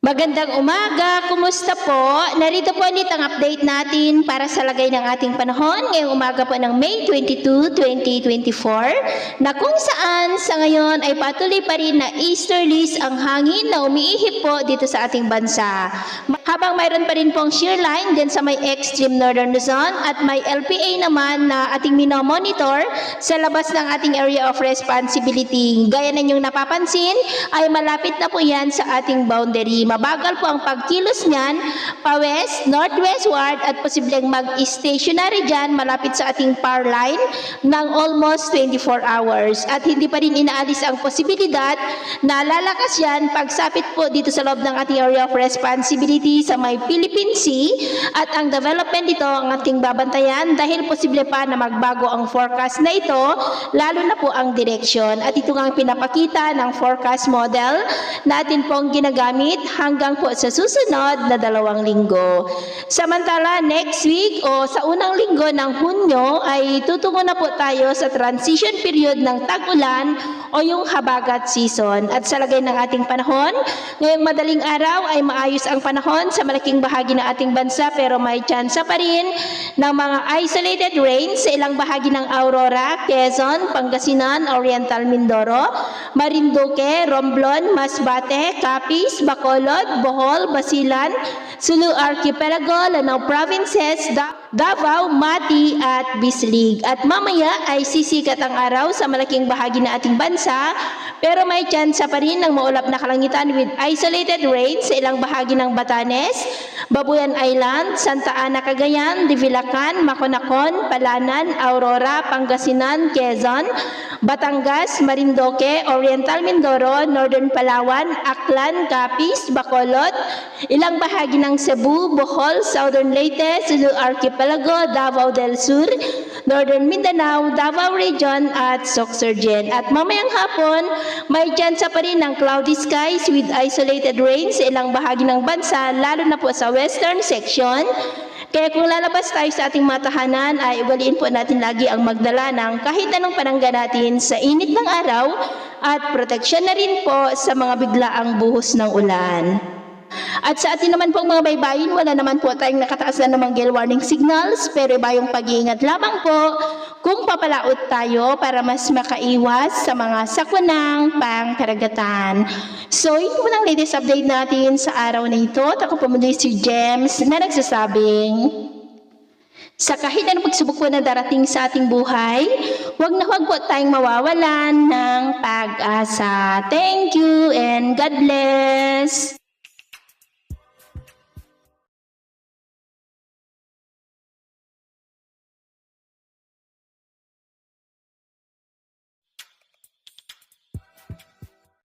Magandang umaga, kumusta po? Narito po ulit ang update natin para sa lagay ng ating panahon ngayong umaga po ng May 22, 2024 na kung saan sa ngayon ay patuloy pa rin na easterlies ang hangin na umiihip po dito sa ating bansa. Habang mayroon pa rin pong shear line din sa may extreme northern Luzon at may LPA naman na ating minomonitor sa labas ng ating area of responsibility. Gaya na ninyong napapansin ay malapit na po yan sa ating boundary. Mabagal po ang pagkilos niyan pa-west, northwestward at posibleng mag-stationary dyan malapit sa ating power line ng almost 24 hours. At hindi pa rin inaalis ang posibilidad na lalakas yan pagsapit po dito sa loob ng ating area of responsibility sa may Philippine Sea at ang development dito ang ating babantayan dahil posible pa na magbago ang forecast na ito lalo na po ang direksyon. At ito nga ang pinapakita ng forecast model natin pong ginagamit hanggang po sa susunod na 2 linggo. Samantala, next week o sa unang linggo ng Hunyo ay tutungo na po tayo sa transition period ng tag-ulan o yung habagat season. At sa lagay ng ating panahon, ngayong madaling araw ay maayos ang panahon sa malaking bahagi ng ating bansa pero may tsansa pa rin ng mga isolated rains sa ilang bahagi ng Aurora, Quezon, Pangasinan, Oriental Mindoro, Marinduque, Romblon, Masbate, Capiz, Bacolod, Bohol, Basilan, Sulu Archipelago, Lanao Provinces, Davao, Mati at Bislig. At mamaya ay sisikat ang araw sa malaking bahagi ng ating bansa pero may tsansa pa rin ng maulap na kalangitan with isolated rains sa ilang bahagi ng Batanes, Babuyan Island, Santa Ana, Cagayan, Divilacan, Maconacon, Palanan, Aurora, Pangasinan, Quezon, Batangas, Marinduque, Oriental Mindoro, Northern Palawan, Aklan, Capiz, Bacolod, ilang bahagi ng Cebu, Bohol, Southern Leyte, Sulu Archipelago, Davao del Sur, Northern Mindanao, Davao Region at Sorsogon. At mamayang hapon, may tsansa pa rin ng cloudy skies with isolated rains sa ilang bahagi ng bansa, lalo na po sa western section. Kaya kung lalabas tayo sa ating matahanan ay ugaliin po natin lagi ang magdala ng kahit anong panangga natin sa init ng araw at proteksyon na rin po sa mga biglaang buhos ng ulan. At sa atin naman pong mga baybayin, wala naman po tayong nakataas na namang gale warning signals pero bayong pag-iingat lamang po kung papalaot tayo para mas makaiwas sa mga sakunang pangkaragatan. So, ito po ang latest update natin sa araw na ito. At ako po muli si James na nagsasabing, sa kahit anong pagsubok po na darating sa ating buhay, huwag na huwag po tayong mawawalan ng pag-asa. Thank you and God bless!